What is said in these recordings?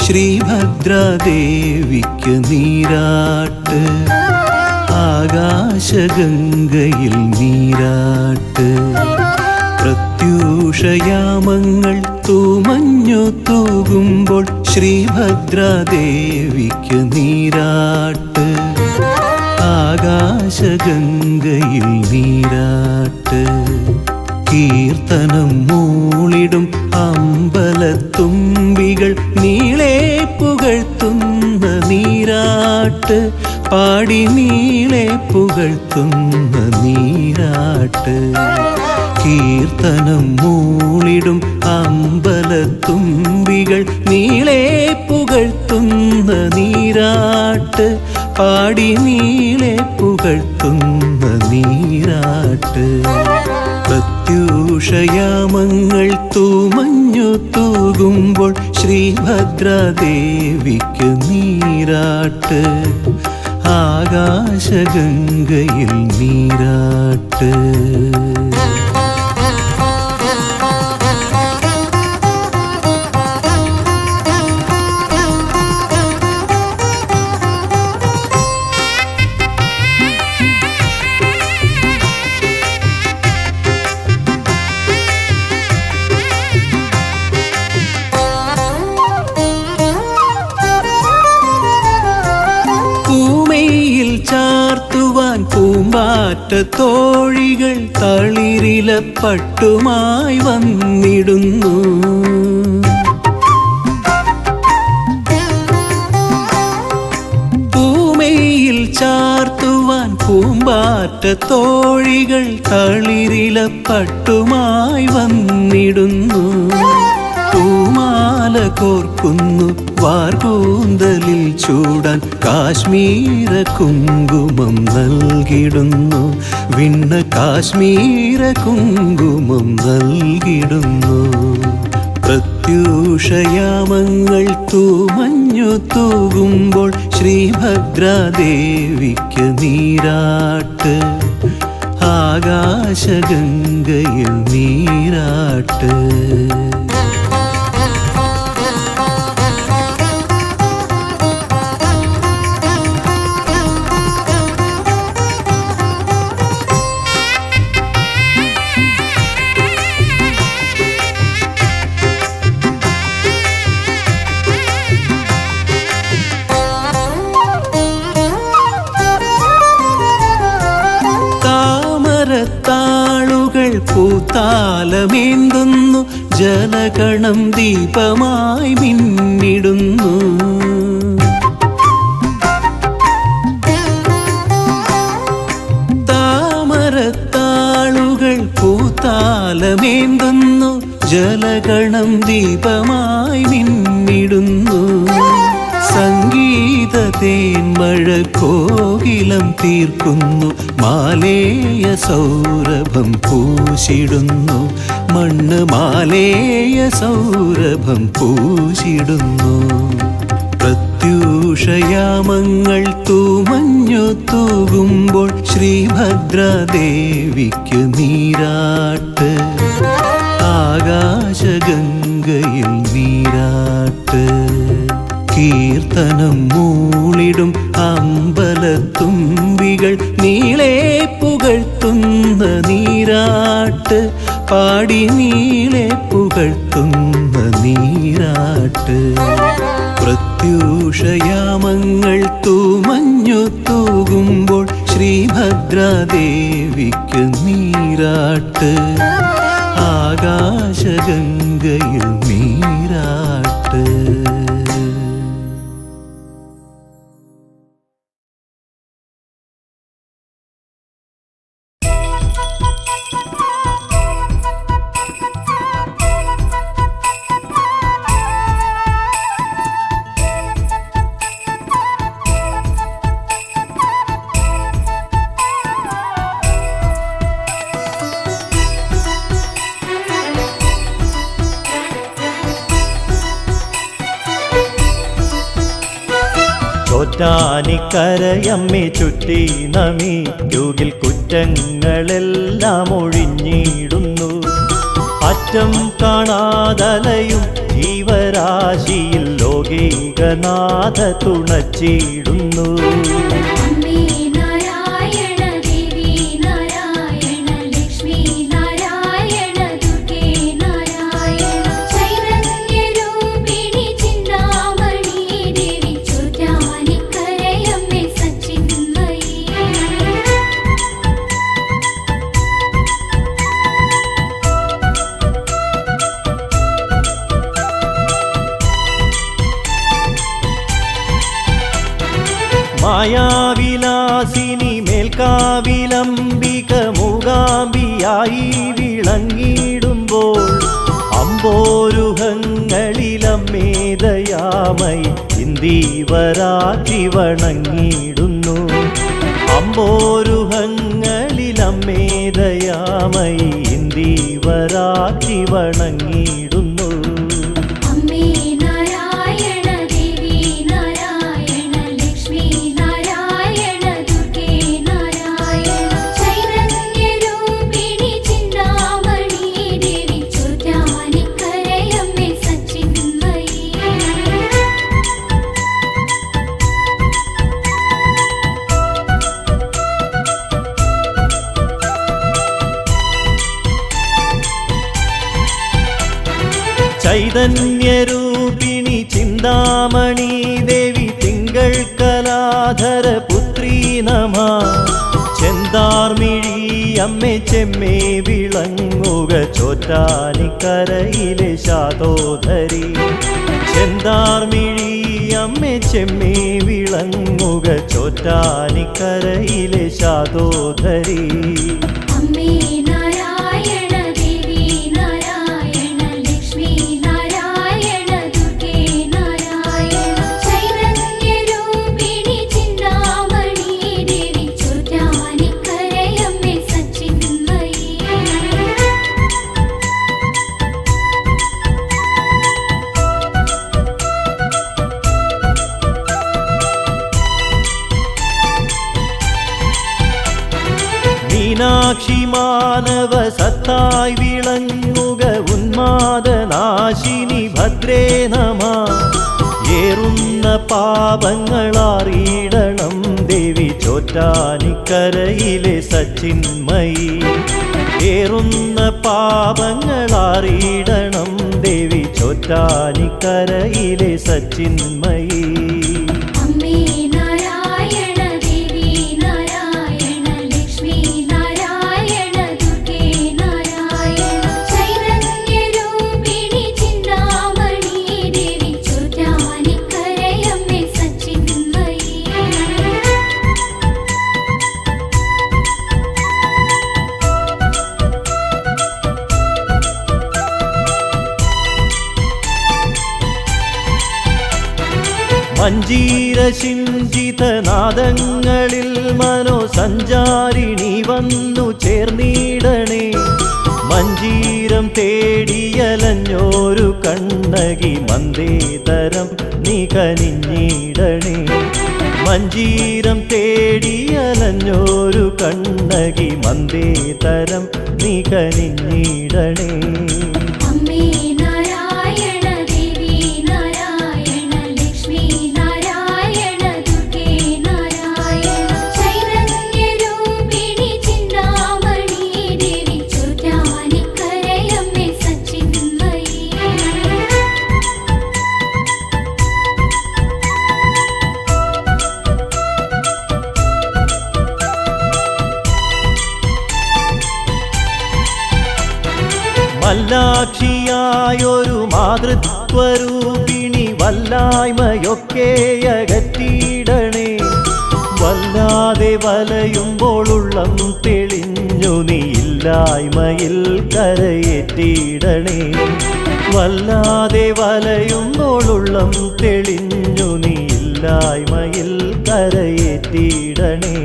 ശ്രീഭദ്രാദേവിക്ക് നീരാട്ട്. ആകാശഗംഗയിൽ നീരാട്ട്. പ്രത്യൂഷയാമങ്ങൾ തൂമഞ്ഞു തൂകുമ്പോൾ ശ്രീഭദ്രാദേവിക്ക് നീരാട്ട്. ആകാശഗംഗയിൽ നീരാട്ട്. കീർത്തനം മൂളിടും അമ്പലത്തുമ്പികൾ നീളെ പുകഴ്ത്തുന്ന നീരാട്ട്. പാടി നീളെ പുകഴ്ത്തുന്ന നീരാട്ട്. കീർത്തനം മൂളിടും അമ്പലത്തുമ്പികൾ നീളെ പുകഴ്ത്തുന്ന നീരാട്ട്. പാടി നീളെ പുകഴ്ത്തുന്ന നീരാട്ട്. പ്രത്യൂഷയാമങ്ങൾ തൂമഞ്ഞു തൂകുമ്പോൾ ശ്രീഭദ്രാദേവിക്ക് നീരാട്ട്. ആകാശഗംഗയിൽ നീരാട്ട്. ചാർത്തുവാൻ പൂമ്പാറ്റ തോഴികൾ തളിരില പട്ടുമായി വന്നിടുന്നു. പൂമയിൽ ചാർത്തുവാൻ പൂമ്പാറ്റ തോഴികൾ തളിരില പട്ടുമായി വന്നിടുന്നു. പൂമാല കോർക്കുന്നു വാർകൂന്തലിൽ ചൂടാൻ കാശ്മീര കുങ്കുമം നൽകിടുന്നു. വിണ്ണ കാശ്മീര കുങ്കുമം നൽകിടുന്നു. പ്രത്യൂഷയാമങ്ങൾ തൂമഞ്ഞു തൂകുമ്പോൾ ശ്രീഭദ്രാദേവിക്ക് നീരാട്ട്. ആകാശഗംഗയിൽ നീരാട്ട്. താമരത്താളുകൾ പൂത്താലമേന്തുന്നു. ജലഗണം ദീപമായി മിന്നിടുന്നു. താമരത്താളുകൾ പൂത്താലമേന്തുന്നു. ജലഗണം ദീപമായി മിന്നിടുന്നു. സംഗീത തേന്മഴ കോകിലം തീർക്കുന്നു. മാലേയ സൗരഭം പൂശിടുന്നു. മണ്ണ് മാലേയ സൗരഭം പൂശിടുന്നു. പ്രത്യൂഷയാമങ്ങൾ തൂമഞ്ഞു തൂകുമ്പോൾ ശ്രീഭദ്രാദേവിക്ക് നീരാട്ട്. ആകാശഗംഗയിൽ നീരാട്ട്. കീർത്തനം മൂളിടും അമ്പലത്തുമ്പികൾ നീളെ പുകഴ്ത്തുന്ന നീരാട്ട്. പാടി നീളെ പുകഴ്ത്തുന്ന നീരാട്ട്. പ്രത്യൂഷയാമങ്ങൾ തൂമഞ്ഞു തൂകുമ്പോൾ ശ്രീഭദ്രാദേവിക്ക് നീരാട്ട്. ആകാശഗംഗയിൽ നീരാട്ട്. ചോറ്റാനിക്കരയമ്മേ ചുറ്റി നമിക്കുകിൽ കുറ്റങ്ങളെല്ലാം ഒഴിഞ്ഞിടുന്നു. അറ്റം കാണാതലയും ജീവരാശിയിൽ ലോകേ ലോകൈകനാഥ തുണച്ചിടുന്നു. അമ്മേ നാരായണ ദേവി നാരായണ ലക്ഷ്മി നാരായണ ദുർഗേ നാരായണ ചൈതന്യരൂപിണി ചിന്താമണി ദേവി ചോറ്റാനിക്കരയമ്മേ സച്ചിന്മയി. മായാവിലാസിനി മേൽക്കാവിലംബിക മൂകാംബിയായി വിളങ്ങിടുമ്പോൾ അമ്പോരുഹങ്ങളിലമ്മേദയാമയി ഇന്ദീവരാറ്റി വണങ്ങിടുന്നു. അമ്പോരുഹങ്ങളിലമ്മേദയാമയി ഇന്ദീവരാറ്റി വണങ്ങിടുന്നു. അമ്മേ നാരായണ ദേവി നാരായണ ലക്ഷ്മി നാരായണ ദുർഗേ നാരായണ ചൈതന്യരൂപിണി ചിന്താമണി ദേവി ചോറ്റാനിക്കരയമ്മേ സച്ചിന്മയി. ചൈതന്യരൂപിണി ചിന്താമണി ദേവി തിങ്കൾ കലാധര പുത്രീ നമ. ചെന്താർമിഴി അമ്മേ ചെമ്മേ വിളങ്ങുക ചോറ്റാനിക്കരയിലെ ശാതോധരി. ചെന്താർമിഴി അമ്മേ ചെമ്മേ വിളങ്ങുക ചോറ്റാനിക്കരയിലെ ശാതോധരി. അമ്മേ നാരായണ ദേവി നാരായണ ലക്ഷ്മി നാരായണ ദുർഗേ നാരായണ ചൈതന്യരൂപിണി ചിന്താമണി ദേവി ചോറ്റാനിക്കരയമ്മേ സച്ചിന്മയി. മീനാക്ഷി മാനവ സത്തായി വിളങ്ങുക ഉന്മാദനാശിനി ഭദ്രേ നമ. ഏറുന്ന പാപങ്ങളറിയിടണം ദേവി ചോറ്റാനിക്കരയിലെ സച്ചിന്മയി. ഏറുന്ന പാപങ്ങളറിയിടണം ദേവി ചോറ്റാനിക്കരയിലെ സച്ചിന്മയി. അമ്മേ നാരായണ ദേവി നാരായണ ലക്ഷ്മി നാരായണ ദുർഗേ നാരായണ ചൈതന്യരൂപിണി ചിന്താമണി ദേവി ചോറ്റാനിക്കരയമ്മേ സച്ചിന്മയി. മഞ്ജീരശിഞ്ചിതനാദങ്ങളിൽ മനോസഞ്ചാരിണി വന്നു ചേർന്നിടണേ. മഞ്ജീരം തേടിയലഞ്ഞോരു കണ്ണകി മന്ദേതരം നീ കനിഞ്ഞിടണേ. മഞ്ജീരം തേടിയലഞ്ഞോരു കണ്ണകി മന്ദേതരം നീ കനിഞ്ഞിടണേ. അമ്മേ നാരായണ ദേവി നാരായണ ലക്ഷ്മി നാരായണ ദുർഗേ നാരായണ ചൈതന്യരൂപിണി ചിന്താമണി ദേവി ചോറ്റാനിക്കരയമ്മേ സച്ചിന്മയി. മല്ലാക്ഷിയായൊരു മാതൃത്വരൂപിണി വല്ലായ്മയൊക്കെ അകറ്റിയിടണേ. വല്ലാതെ വലയുമ്പോളുള്ളം തെളിഞ്ഞു നീ ഇല്ലായ്മയിൽ കരയേറ്റിയിടണേ. വല്ലാതെ വലയുമ്പോളുള്ളം തെളിഞ്ഞു നീ ഇല്ലായ്മയിൽ കരയേറ്റിയിടണേ.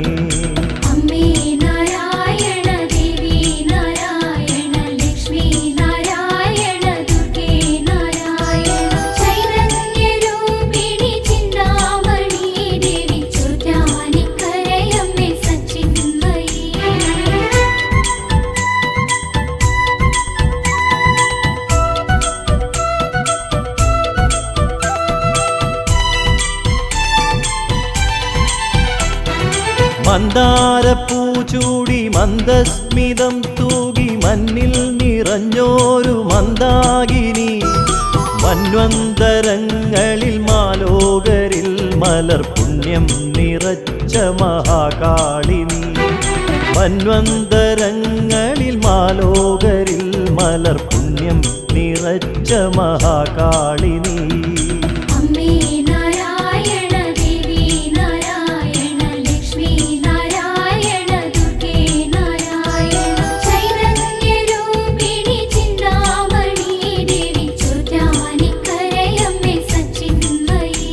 അമ്മേ നാരായണ ദേവി നാരായണ ലക്ഷ്മി നാരായണ ദുർഗേ നാരായണ ചൈതന്യരൂപിണി ചിന്താമണി ദേവി ചോറ്റാനിക്കരയമ്മേ സച്ചിന്മയി. മന്ദാരപ്പൂ ചൂടി മന്ദസ്മിതം തൂകി മണ്ണിൽ നിറഞ്ഞോരു മന്ദാകിനി മന്വന്തരങ്ങളിൽ മാലോകരിൽ മലർ പുണ്യം നിറച്ച മഹാകാളിനി മന്വന്തരങ്ങളിൽ മാലോകരിൽ മലർ പുണ്യം നിറച്ച മഹാകാളിനി അമ്മേ നാരായണ ദേവി നാരായണ ലക്ഷ്മി നാരായണ ദുർഗേ നാരായണ ചൈതന്യരൂപിണി ചിന്താമണി ദേവി ചോറ്റാനിക്കരയമ്മേ സച്ചിന്മയി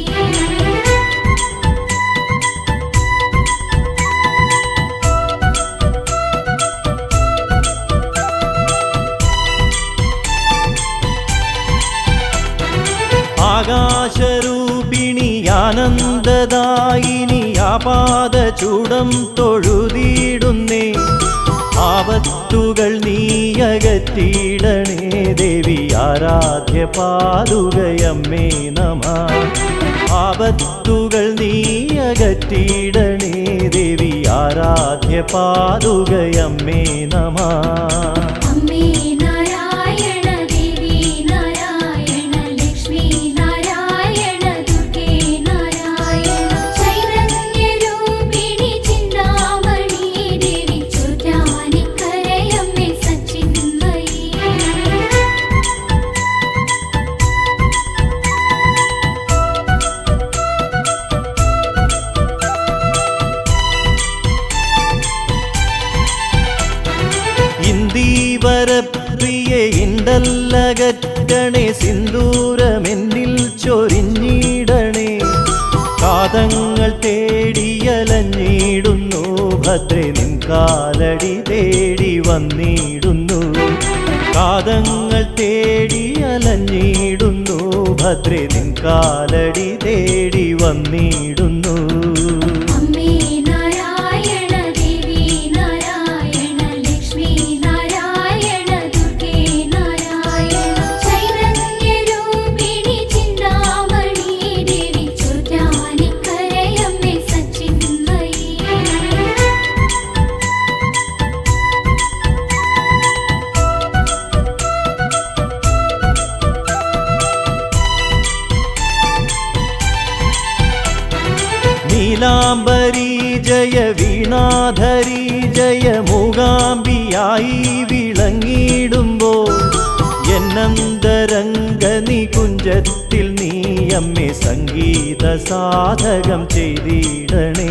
ആകാശരൂപിണി ആനന്ദദായിനി ആപാദചൂടം തൊഴുതിയിടുന്നേ ആപത്തുകൾ നീയകറ്റിയിടണേ ദേവി ആരാധ്യ പാതുകയമ്മേ നമഃ ആപത്തുകൾ നീയകറ്റിയിടണേ ദേവി ആരാധ്യ പാതുകയമ്മേ നമഃ അമ്മേ നാരായണ ദേവി നാരായണ ലക്ഷ്മി നാരായണ ദുർഗേ നാരായണ ചൈതന്യരൂപിണി ചിന്താമണി ദേവി ചോറ്റാനിക്കരയമ്മേ സച്ചിന്മയി ഇന്ദീവരപ്രിയ ഇണ്ടല്ലകറ്റണേ സിന്ദൂരമെന്നിൽ ചൊരിഞ്ഞിടണേ കാതങ്ങൾ തേടിയലഞ്ഞിടുന്നു ഭദ്രേ നിൻ കാലടി തേടി വന്നിടുന്നു കാതങ്ങൾ തേടിയലഞ്ഞിടുന്നു ഭദ്രേ നിൻ കാലടി തേടി വന്നിടുന്നു അമ്മേ നാരായണ ദേവി നാരായണ ലക്ഷ്മി നാരായണ ദുർഗേ നാരായണ ചൈതന്യരൂപിണി ചിന്താമണി ദേവി ചോറ്റാനിക്കരയമ്മേ സച്ചിന്മയി നീലാംബരി ജയ വീണാധരി ജയ മൂകാംബിയായി വിളങ്ങിടുമ്പോൾ എന്നന്തരംഗ നികുഞ്ചത്തിൽ നീ അമ്മേ സംഗീത സാധകം ചെയ്തിടണേ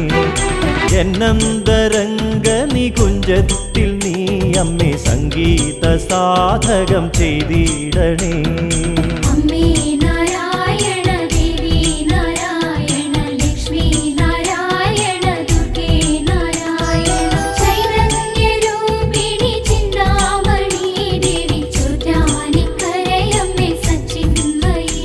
എന്നന്തരംഗ നികുഞ്ചത്തിൽ നീ അമ്മേ സംഗീത സാധകം ചെയ്തിടണേ അമ്മേ നാരായണ ദേവി നാരായണ ലക്ഷ്മി നാരായണ ദുർഗേ നാരായണ ചൈതന്യരൂപിണി ചിന്താമണി ദേവി ചോറ്റാനിക്കരയമ്മേ സച്ചിന്മയി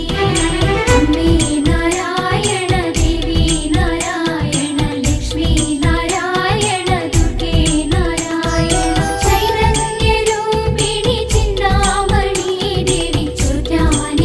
അമ്മേ നാരായണ ദേവി നാരായണ ലക്ഷ്മി നാരായണ ദുർഗേ നാരായണ ചൈതന്യരൂപിണി ചിന്താമണി ദേവി ചോറ്റാനി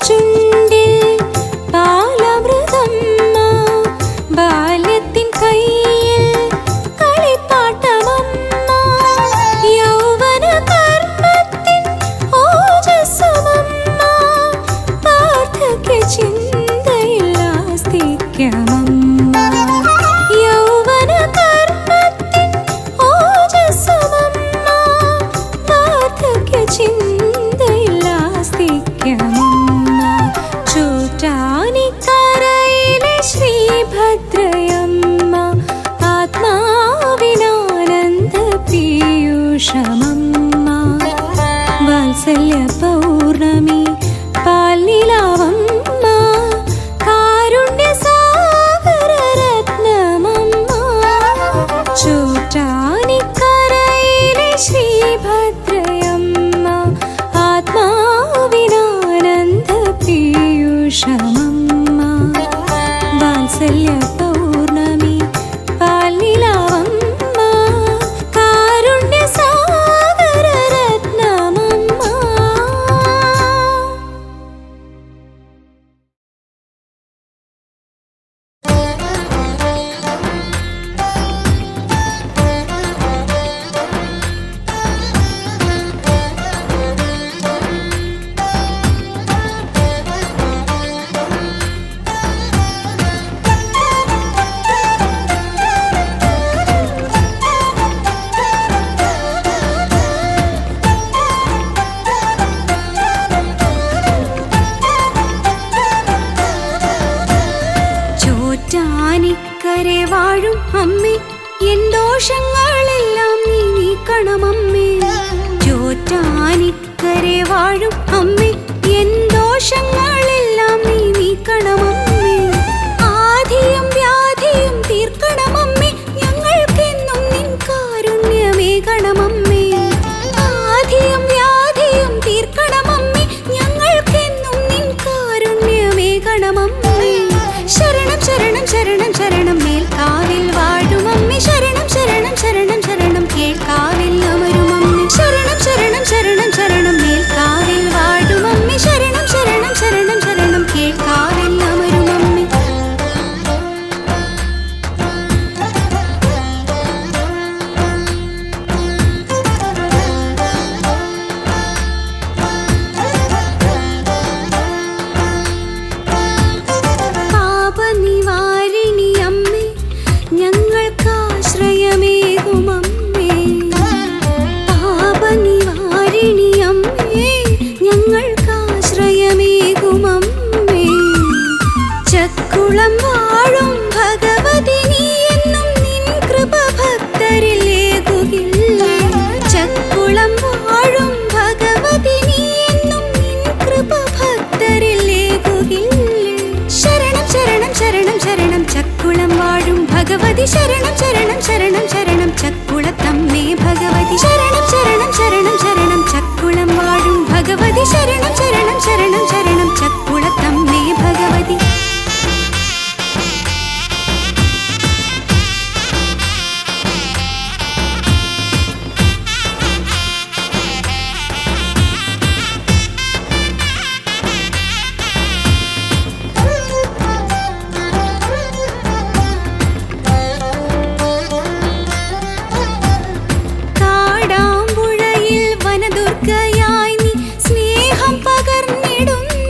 ചുണ്ടിൽ പാലമൃതമ്മ, ബാല്യത്തിൻ കയ്യിൽ കളിപ്പാട്ടമമ്മ, യൗവന കർമ്മത്തിൻ ഓജസ്സുമമ്മ, വാർദ്ധക്യ ചിന്തയിൽ ആസ്തിക്യമമ്മ, യൗവന കർമ്മത്തിൻ ഓജസ്സുമമ്മ, വാർദ്ധക്യ ചിന്തയിൽ ആസ്തിക്യമമ്മ, ചോറ്റാനിക്കരയിലെ ശ്രീഭദ്രയമ്മ, ആത്മാവിനാനന്ദ പീയൂഷമമ്മ, വാത്സല്യ പൗർണമി പാൽനിലാവമ്മ, കാരുണ്യ സാഗര രത്നമമ്മ, ചോറ്റാനിക്കരയിലെ ശ്രീഭദ്രയമ്മ, ആത്മാവിനാനന്ദ പീയൂഷമമ്മ, വാത്സല്യ പൗർണമി പാൽനിലാവമ്മ, കാരുണ്യ സാഗര രത്നമമ്മ. ചോറ്റാനിക്കരെ വാഴും അമ്മേ, എൻ ദോഷങ്ങളെല്ലാം നീ നീക്കണമമ്മേ. ചോറ്റാനിക്കരെ വാഴും അമ്മേ, എൻ ദോഷങ്ങളെല്ലാം നീ നീക്കണമമ്മേ. ആധിയും വ്യാധിയും തീർക്കണമമ്മേ, ഞങ്ങൾക്കെന്നും നിൻ കാരുണ്യമേകണമമ്മേ. ആധിയും വ്യാധിയും തീർക്കണമമ്മേ, ഞങ്ങൾക്കെന്നും നിൻ കാരുണ്യമേകണമമ്മേ. ശരണം ശരണം ശരണം ശരണം മേൽക്കാവിൽ വാഴുമമ്മേ, ശരണം ശരണം ശരണം ശരണം കേൾക്കാവിൽ അമരുമമ്മേ. ശരണം ശരണം ശരണം ശരണം മേൽക്കാവിൽ വാഴുമമ്മേ, ശരണം ശരണം ശരണം ശരണം കേൾക്കാവിൽ അമരുമമ്മേ. പാപനിവാരിണി അമ്മേ, ഞങ്ങൾക്കാശ്രയമേകുമമ്മേ. പാപനിവാരിണി അമ്മേ, ഞങ്ങൾക്കാശ്രയമേകുമമ്മേ. ചക്കുളം വാഴും ഭഗവതി നീ എന്നും നിൻ കൃപ ഭക്തരിൽ ഏകുകില്ലേ. ചക്കുളം വാഴും ഭഗവതി നീ എന്നും നിൻ കൃപ ഭക്തരിൽ ഏകുകില്ലേ. ശരണം ശരണം ശരണം ശരണം ചക്കുളം വാഴും ഭഗവതി, ശരണം ശരണം ശരണം ശരണം ചക്കുളത്തമ്മേ ഭഗവതി. ശരണം ശരണം ശരണം ശരണം ചക്കുളം വാഴും ഭഗവതി, ശരണം ശരണം ശരണം ശരണം ചക്കുളത്തമ്മേ ഭഗവതി. കാടാമ്പുഴയിൽ വനദുർഗയായി നീ സ്നേഹം പകർന്നിടുന്നു.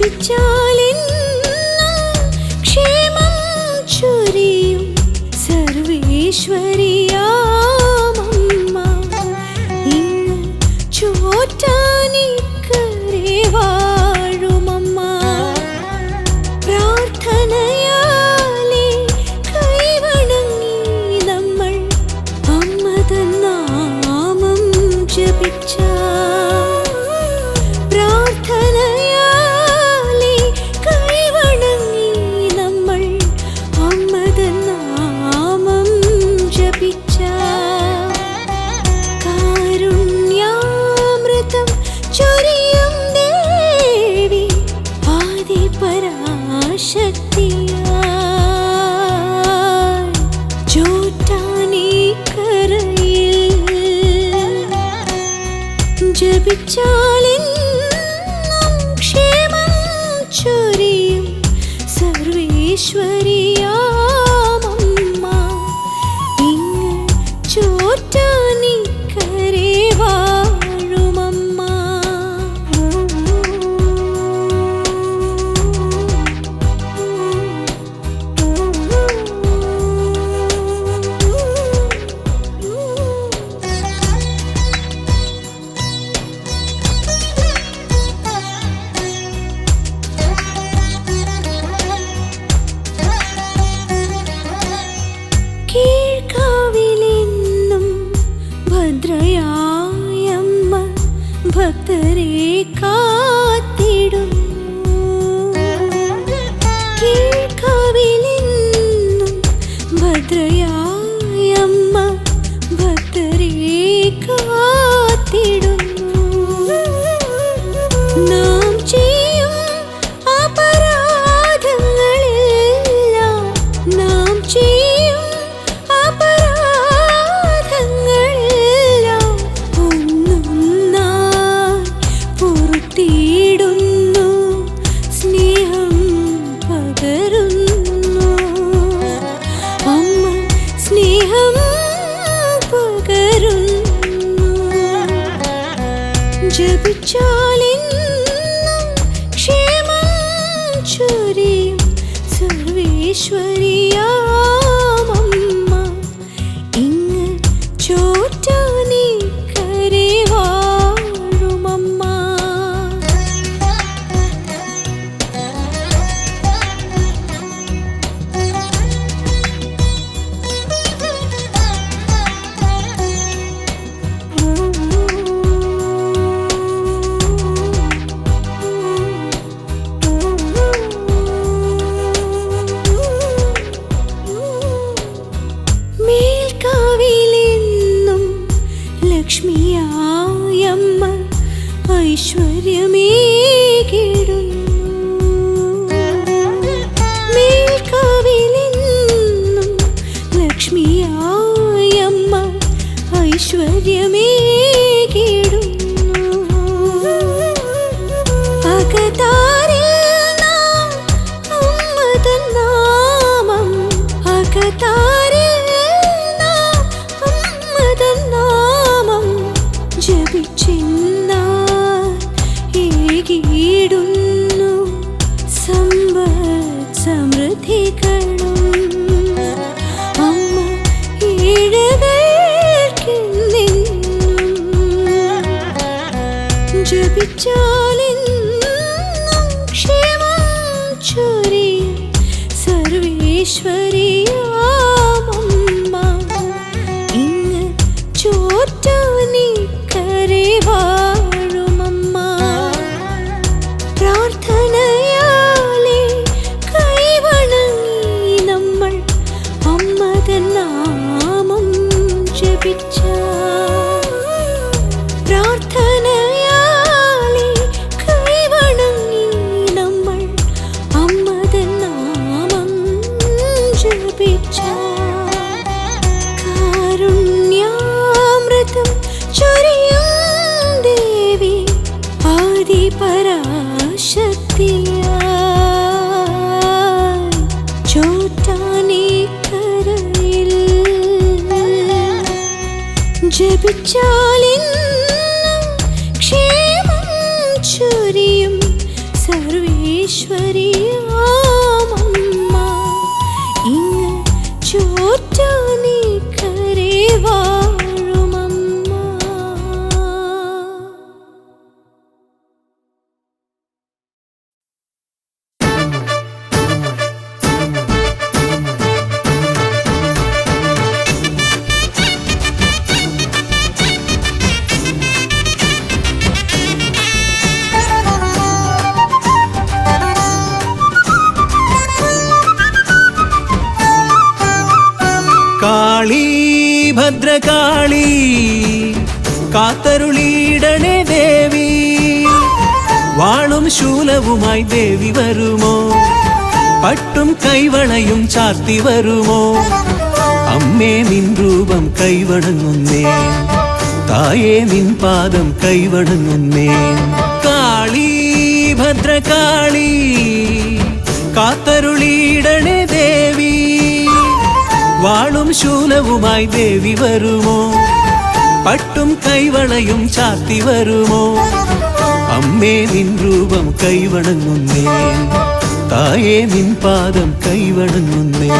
ജപിച്ചാലെന്നും ക്ഷേമം ചൊരിയും സർവേശ്വരിയാമമ്മ ഇങ്ങ് ചോറ്റാനിക്കരെ വാഴുമമ്മ. പ്രാർത്ഥനയാലെ കൈവണങ്ങി നമ്മൾ അമ്മതൻ നാമം ജപിച്ചാൽ, പ്രാർത്ഥനയാലെ കൈവണങ്ങി നമ്മൾ അമ്മതൻ നാമം ജപിച്ചാൽ, കാരുണ്യാമൃതം ചൊരിയും ദേവി ആദിപരാശക്തിയായി ചോറ്റാനിക്കരയിൽ ജപിച്ചാലെന്നും ക്ഷേമം ചൊരിയും സർവേശ്വരിയാമമ്മ ഇങ്ങ് ചോറ്റാനിക്കരെ വാഴുമമ്മ. കീഴ്ക്കാവിലെന്നും ഭദ്രയായമ്മ ഭക്തരെ കാത്തിടുന്നു. കീഴ്ക്കാവിലെന്നും ഭദ്രയായമ്മ ഭക്തരെ കാത്തിടുന്നു. നാം ചെയ്യും അപരാധങ്ങളെല്ലാം, നാം ചെയ്യും അപരാധങ്ങളെല്ലാം ഒന്നൊന്നായി പൊറുത്തിടുന്നു. സ്നേഹം പകരുന്നു അമ്മ, സ്നേഹം പകരുന്നു. ജപിച്ചാലെന്നും ക്ഷേമം ചൊരിയും സർവേശ്വരിയാമമ്മ ഇങ്ങ് ചോറ്റാനിക്കരെ വാഴുമമ്മ. മേൽക്കാവിലെന്നും ലക്ഷ്മിയായമ്മ ഐശ്വര്യമേകിടുന്നു. മേൽക്കാവിലെന്നും ലക്ഷ്മിയായമ്മ ഐശ്വര്യമേകിടുന്നു. അകതാരിൽ നാം അമ്മതൻ നാമം, അകതാരിൽ നാം അമ്മതൻ നാമം ജപിച്ചെന്നാൽ ഏകിടുന്നു സമ്പത്ത് സമൃദ്ധികളും. അമ്മ ഏഴകൾക്കെന്നെന്നും ജപിച്ചാലെന്നും ക്ഷേമം ചൊരിയും സർവേശ്വരിയാമമ്മ ഇങ്ങ് ചോറ്റാനിക്കരെ വാഴുമമ്മ. പ്രാർത്ഥനയാലെ കൈവണങ്ങി നമ്മൾ അമ്മതൻ നാമം ജപിച്ചാൽ, പ്രാർത്ഥനയാലെ കൈവണങ്ങി നമ്മൾ അമ്മതൻ നാമം ജപിച്ചാൽ, കാരുണ്യാമൃതം ചൊരിയും ദേവി ആദിപരാശക്തിയായി ചോറ്റാനിക്കരയിൽ ജപിച്ചാലെന്നും ക്ഷേമം ചൊരിയും സർവേ കാളി ഭദ്രകാളി കാത്തരുളിയിടണേ ദേവി വാളും ശൂലവുമായി ദേവി വരുമോ പട്ടും കൈവളയും ചാർത്തി വരുമോ അമ്മേ നിൻ രൂപം കൈവണങ്ങുന്നേ തായേ നിൻ പാദം കൈവണങ്ങുന്നേ കാളി ഭദ്രകാളി കാത്തരുളിയിടണേ ദേവി വാളും ശൂലവുമായി ദേവി വരുമോ പട്ടും കൈവളയും ചാർത്തി വരുമോ അമ്മേ നിൻ രൂപം കൈവണങ്ങുന്നേ തായേ നിൻ പാദം കൈവണങ്ങുന്നേ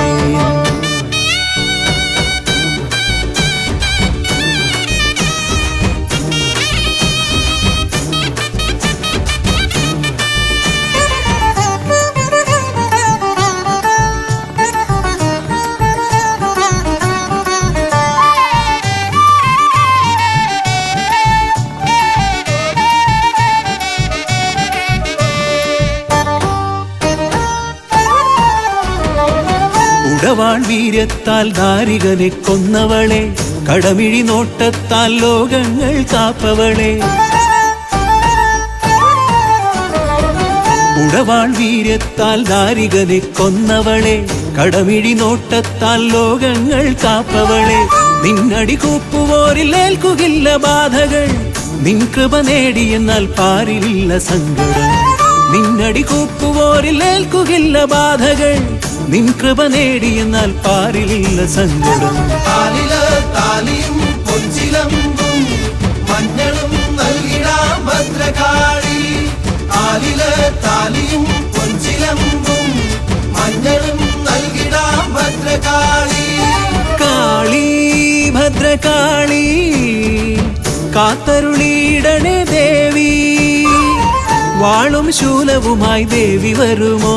ഉടവാൾ വീര്യത്താൽ ദാരികനെ കൊന്നവളെ കടമിഴി നോട്ടത്താൽ ലോകങ്ങൾ കാപ്പവളെ ഉടവാൾ വീര്യത്താൽ ദാരികനെ കൊന്നവളെ കടമിഴി നോട്ടത്താൽ ലോകങ്ങൾ കാപ്പവളെ നിന്നടി കൂപ്പുവോരിൽ ഏൽക്കുകില്ല ബാധകൾ നിൻ കൃപ നേടിയെന്നാൽ പാരിലില്ല സങ്കടം നിന്നടി കൂപ്പുവോരിൽ ഏൽക്കുകില്ല ബാധകൾ നിൻ കൃപ നേടിയെന്നാൽ പാരിലില്ല സങ്കടം താലിയും പൊഞ്ചിലമ്പും മഞ്ഞളും നൽകിടാം ഭദ്രകാളി ആലില് താലിയും പൊഞ്ചിലമ്പും മഞ്ഞളും നൽകിടാം ഭദ്രകാളി കാളി ഭദ്രകാളി കാത്തരുളിയിടണേ ദേവി വാളും ശൂലവുമായി ദേവി വരുമോ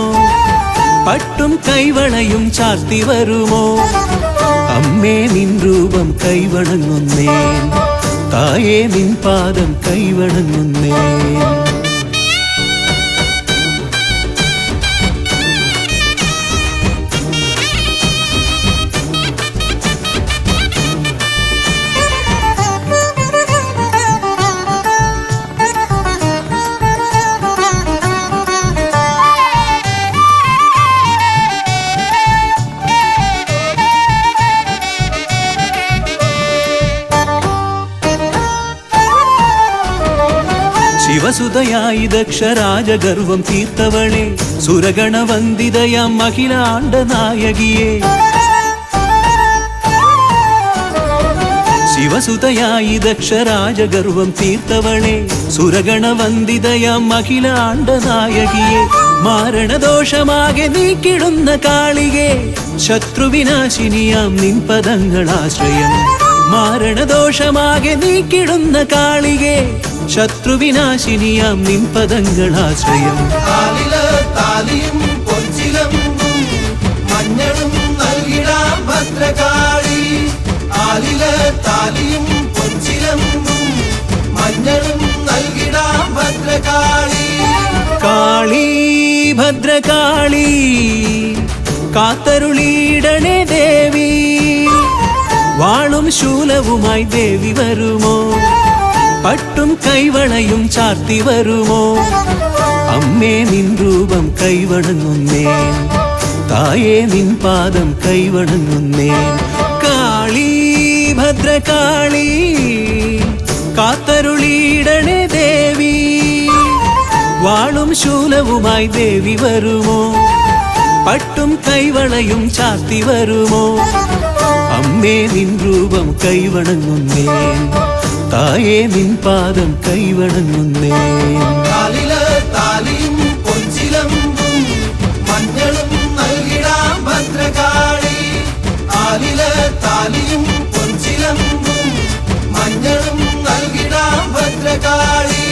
പട്ടും കൈവളയും ചാർത്തി വരുമോ അമ്മേ നിൻ രൂപം കൈവണങ്ങുന്നേ തായേ നിൻ പാദം കൈവണങ്ങുന്നേ ശിവസുതയായി ദക്ഷരാജഗർവം തീർത്തവളെ സുരഗണവന്ദിതയാം അഖിലാണ്ട നായകിയെ ശിവസുതയായി ദക്ഷരാജഗർവം തീർത്തവളെ സുരഗണവന്ദിതയാം അഖിലാണ്ട നായകിയെ മാരണദോഷമാകെ നീക്കിടുന്ന കാളികെ ശത്രുവിനാശിനിയാം നിൻ പദങ്ങളാശ്രയം മാരണദോഷമാകെ നീക്കിടുന്ന കാളികെ ശത്രുവിനാശിനിയാം നിൻ പദങ്ങളാശ്രയം താലിയും പൊഞ്ചിലമ്പും മഞ്ഞളും നൽകിടാം ഭദ്രകാളി ആലില് താലിയും പൊഞ്ചിലമ്പും മഞ്ഞളും നൽകിടാം ഭദ്രകാളി കാളി ഭദ്രകാളി കാത്തരുളിയിടണേ ദേവി വാളും ശൂലവുമായി ദേവി വരുമോ പട്ടും കൈവളയും ചാർത്തി വരുമോ അമ്മേ നിൻ രൂപം കൈവണങ്ങുന്നേ തായേ നിൻ പാദം കൈവണങ്ങുന്നേ കാളി ഭദ്രകാളി കാത്തരുളിയിടണേ ദേവി വാളും ശൂലവുമായി ദേവി വരുമോ പട്ടും കൈവളയും ചാർത്തി വരുമോ അമ്മേ നിൻ രൂപം കൈവണങ്ങുന്നേ തായേ നിൻ പാദം കൈവണങ്ങുന്നേ താലിയും പൊഞ്ചിലമ്പും മഞ്ഞളും നൽകിടാം ഭദ്രകാളി ആലില് താലിയും പൊഞ്ചിലമ്പും മഞ്ഞളും നൽകിടാം ഭദ്രകാളി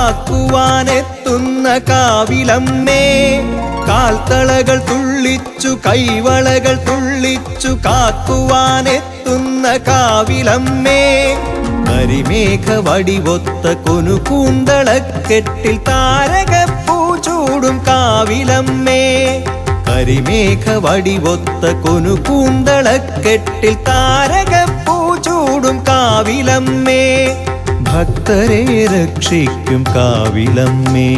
കാക്കുവാനെത്തുന്ന കാവിലമ്മേ. കാൽത്തളകൾ തുള്ളിച്ചു കൈവളകൾ തുള്ളിച്ചു കാക്കുവാനെത്തുന്ന കാവിലമ്മേ. കരിമേഘ വടിവൊത്ത കൊനുകൂന്തളക്കെട്ടിൽ താരകപ്പൂ ചൂടും കാവിലമ്മേ. കരിമേഘ വടിവൊത്ത കൊനുകൂന്തളക്കെട്ടിൽ താരകപ്പൂ ചൂടും കാവിലമ്മേ. ഭക്തരെ രക്ഷിക്കും കാവിലമ്മേ.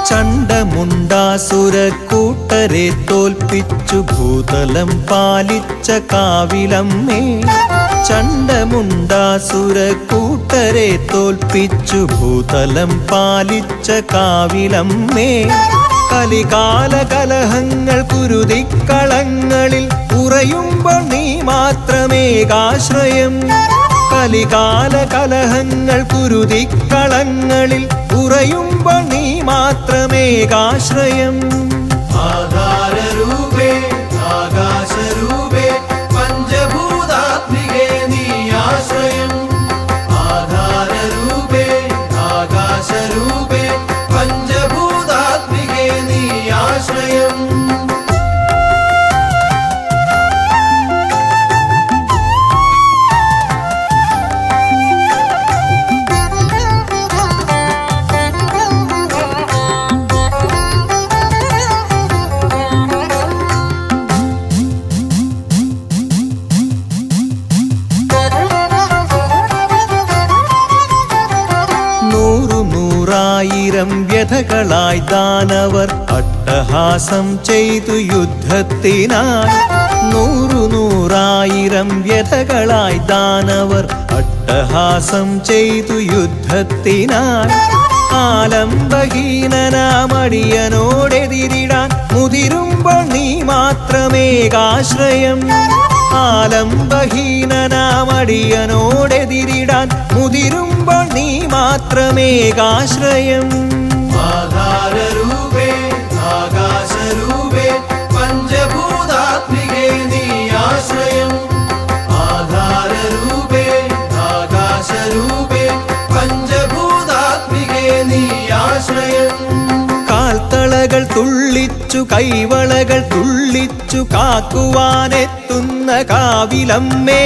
ചണ്ഡമുണ്ടാസുരക്കൂട്ടരെ തോൽപ്പിച്ചു ഭൂതലം പാലിച്ച കാവിലമ്മേ. ചണ്ഡമുണ്ടാസുരക്കൂട്ടരെ തോൽപ്പിച്ചു ഭൂതലം പാലിച്ച കാവിലമ്മേ. കലികാല കലഹങ്ങൾ കുരുതിക്കളങ്ങളിൽ ഉറയുമ്പോൾ നീ മാത്രമേകാശ്രയം. കലികാല കലഹങ്ങൾ കുരുതിക്കളങ്ങളിൽ ഉറയുമ്പോൾ നീ മാത്രമേകാശ്രയം. ആധാരരൂപേ ആകാശരൂപേ പഞ്ചഭൂതാത്മികേ നീ ആശ്രയം. ആധാരരൂപേ ആകാശരൂപേ പഞ്ചഭൂതാത്മികേ നീ ആശ്രയം. നൂറായിരം വ്യഥകളായി ദാനവർ അട്ടഹാസം ചെയ്തു യുദ്ധത്തിനായി. നൂറായിരം വ്യഥകളായി ദാനവർ അട്ടഹാസം ചെയ്തു യുദ്ധത്തിനായി. ആലംബഹീനനാമടിയനോടെതിരിടാൻ മുതിരുമ്പോൾ നീ മാത്രമേകാശ്രയം. ആലംബഹീനനാമടിയനോടെതിരിടാൻ മുതിരുമ്പോൾ നീ മാത്രമേകാശ്രയം. ആധാരരൂപേ ആകാശരൂപേ പഞ്ചഭൂതാത്മികേ നീ ആശ്രയം. ആധാരരൂപേ ആകാശരൂപേ പഞ്ചഭൂതാത്മികേ നീ ആശ്രയം. കാൽത്തളകൾ തുള്ളിച്ചു കൈവളകൾ തുള്ളിച്ചു കാക്കുവാനെത്തുന്ന കാവിലമ്മേ.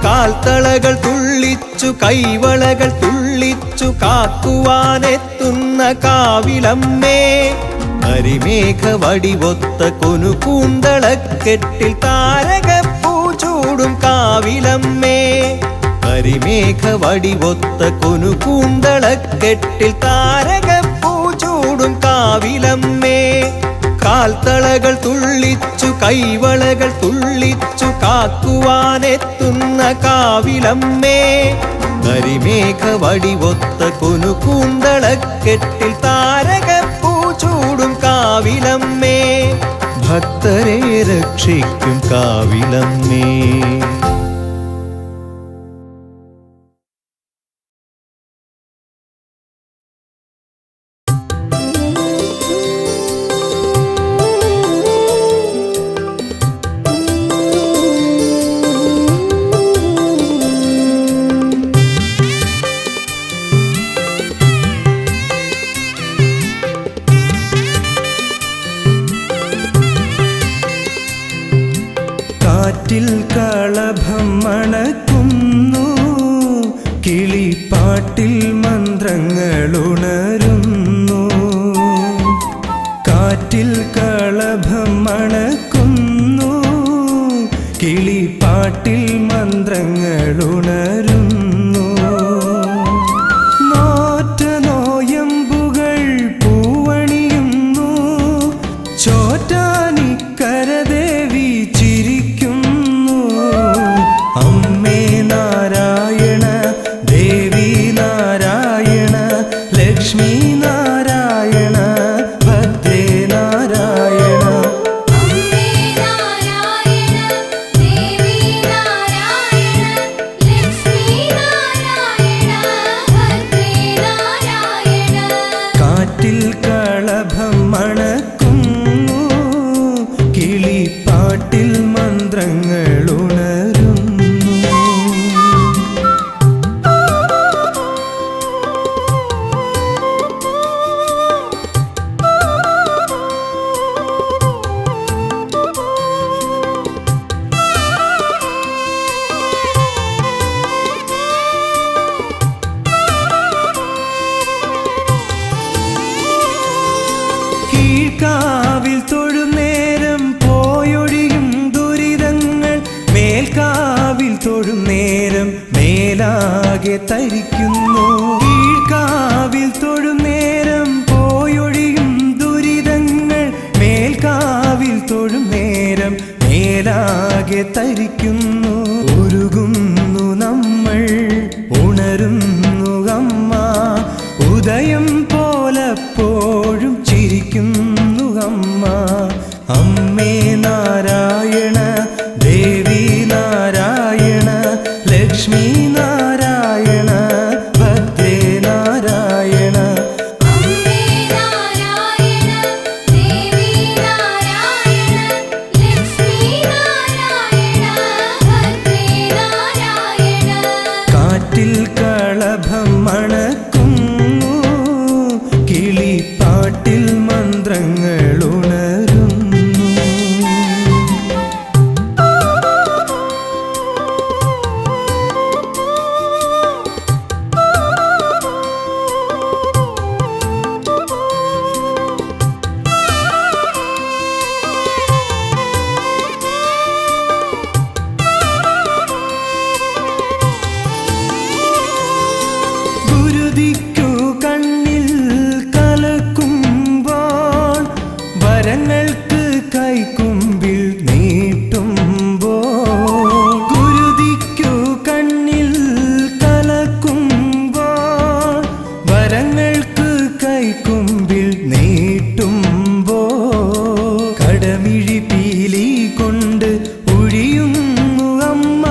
കാൽത്തളകൾ തുള്ളിച്ചു കൈവളകൾ തുള്ളിച്ചു കാക്കുവാനെത്തുന്ന കാവിലമ്മേ. കരിമേഘ വടിവൊത്ത കൊനുകൂന്തളക്കെട്ടിൽ താരകപ്പൂ ചൂടും കാവിലമ്മേ. കരിമേഘ വടിവൊത്ത കൊനുകൂന്തളക്കെട്ടിൽ താരകപ്പൂ ചൂടും കാവിലമ്മേ. കാൽത്തളകൾ തുള്ളിച്ചു കൈവളകൾ തുള്ളിച്ചു കാക്കുവാനെത്തുന്ന കാവിലമ്മേ. കരിമേഘ വടിവൊത്ത കൊനുകൂന്തളക്കെട്ടിൽ താരകപ്പൂ ചൂടും കാവിലമ്മേ. ഭക്തരെ രക്ഷിക്കും കാവിലമ്മേ. കാറ്റിൽ കളഭം മണക്കുന്നു, കിളിപ്പാട്ടിൽ മന്ത്രങ്ങളുണരുന്നു. കാറ്റിൽ കളഭം മണക്കുന്നു, കിളിപ്പാട്ടിൽ മന്ത്രങ്ങളുണരുന്നു. നോറ്റ നോയമ്പുകൾ പൂവണിയുന്നു, ചോറ്റാനിക്കരദേവി ചിരിക്കുന്നു. അമ്മേ നാരായണ, ദേവി നാരായണ, ലക്ഷ്മി നാരായണ, ഭദ്രേ നാരായണ. അമ്മേ നാരായണ, മേലാകെ തരിക്കുന്നു. കീഴ്ക്കാവിൽ തൊഴും നേരം പോയൊഴിയും ദുരിതങ്ങൾ മേൽക്കാവിൽ തൊഴും നേരം മേലാകെ തരിക്കുന്നു. ഉരുകുന്നു നമ്മൾ, ഉണരുന്നു അമ്മ, ഉദയം പോലപ്പോഴും ചിരിക്കുന്നു അമ്മ. അമ്മേ നാരായണ, ദേവി നാരായണ, ലക്ഷ്മി നാരായണ, ഭദ്രേ നാരായണ. അമ്മേ നാരായണ, ദേവി നാരായണ, ലക്ഷ്മി നാരായണ, ഭദ്രേ നാരായണ. കാറ്റിൽ കളഭം മണക്കുന്നു, കിളിപ്പാട്ടിൽ മന്ത്രങ്ങൾ ഉണരുന്നു. ഗുരുതിക്കു കണ്ണിൽ കലക്കുമ്പോൾ, വരങ്ങൾക്ക് കൈക്കുമ്പിൽ നീട്ടുമ്പോൾ. ഗുരുതിക്കു കണ്ണിൽ കലക്കുമ്പോൾ, വരങ്ങൾക്ക് കൈക്കുമ്പിൽ നീട്ടുമ്പോൾ. കടമിഴി പീലി കൊണ്ട് ഒഴിയുന്നു അമ്മ,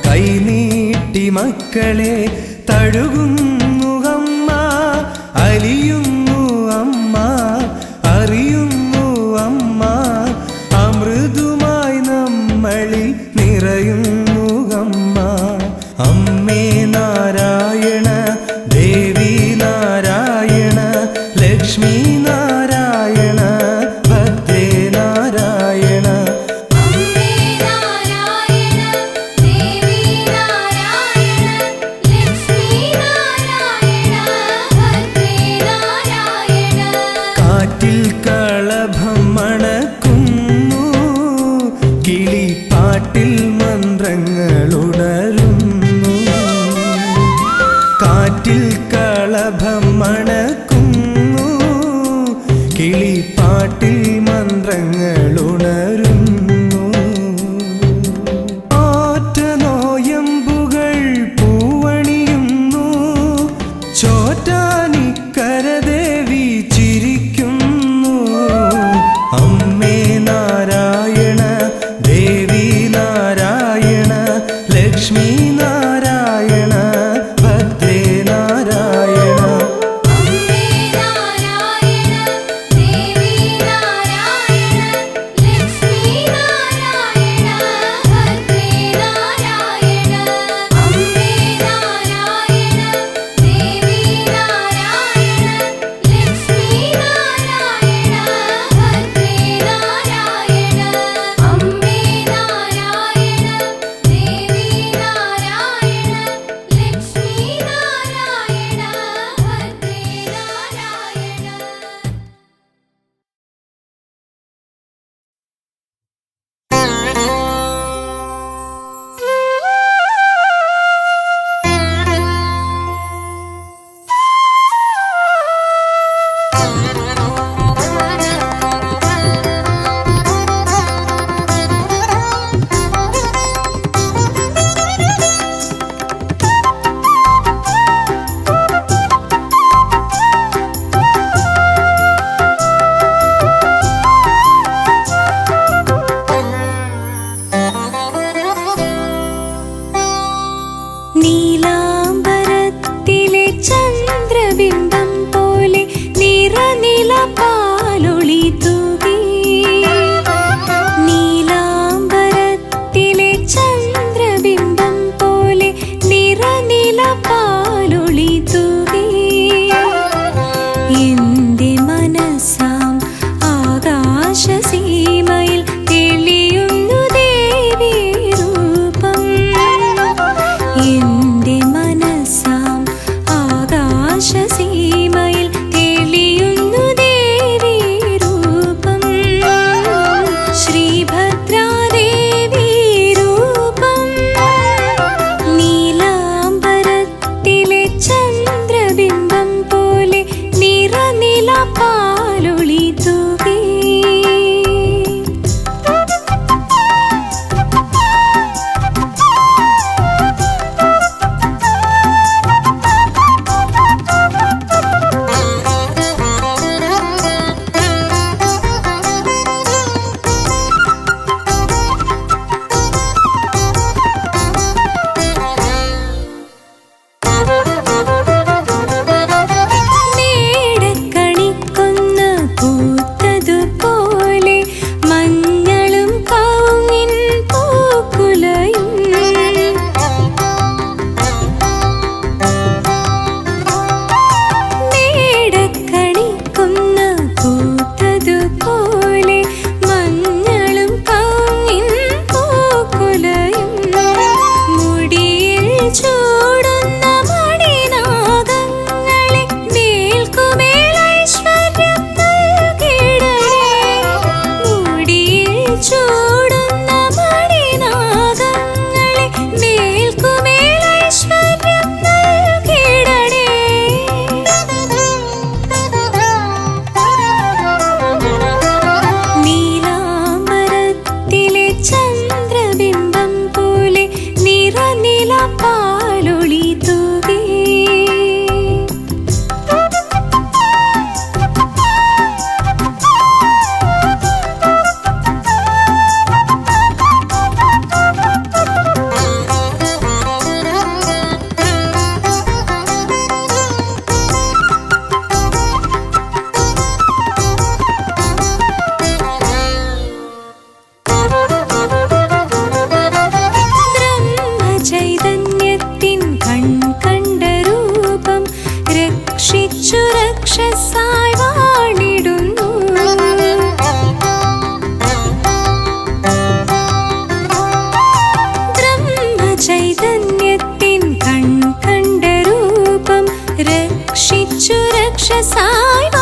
കൈനീട്ടി മക്കളെ തഴുകുന്നു അമ്മ. അലിയുന്നു അമ്മ, അറിയുന്നു അമ്മ, അമൃതുമായി നമ്മളിൽ നിറയുന്നു അമ്മ. അമ്മേ നാരായണ, ദേവി നാരായണ, ലക്ഷ്മി നാരായണ, ഭദ്രേ നാരായണ. അമ്മേ നാരായണ, ദേവി നാരായണ, ലക്ഷ്മി നാരായണ, ഭദ്രേ നാരായണ. കാറ്റിൽ കളഭം മണക്കുന്നു, കിളിപ്പാട്ടിൽ മന്ത്രങ്ങൾ ഉണരുന്നു. കാറ്റിൽ കളഭം മണക്കുന്നു, കിളിപ്പാട്ടിൽ മന്ത്രങ്ങൾ ഉണരുന്നു. ആറ്റനോയമ്പുകൾ പൂവണിയുന്നു, ചോറ്റാനിക്കര ദേവി ചിരിക്കുന്നു. അമ്മേ നാരായണ, ദേവി നാരായണ, ലക്ഷ്മി നാരായണ, ഭദ്രേ നാരായണ. അമ്മേ നാരായണ, ദേവി നാരായണ, ലക്ഷ്മി നാരായണ, ഭദ്രേ നാരായണ. അമ്മേ നാരായണ, ദേവി നാരായണ, ലക്ഷ്മി നാരായണ, ഭദ്രേ നാരായണ. അമ്മേ നാരായണ, ദേവി നാരായണ, ലക്ഷ്മി നാരായണ, ഭദ്രേ നാരായണ. നീലാംബരത്തിലെ ചന്ദ്രബിംബം പോലെ നിറനില പാലൊളി തൂകി. നീലാംബരത്തിലെ ചന്ദ്രബിംബം പോലെ നിറനില പാലൊളി തൂകി. എന്റെ മനസ്സാം ആകാശസീമയിൽ തെളിയുന്നു ദേവി രൂപം. എന്റെ മനസ്സാം ആകാശസീമയിൽ തെളിയുന്നു ദേവി രൂപം. ശ്രീഭദ്രാദേവി രൂപം. നീലാംബരത്തിൽ ഉഷസായി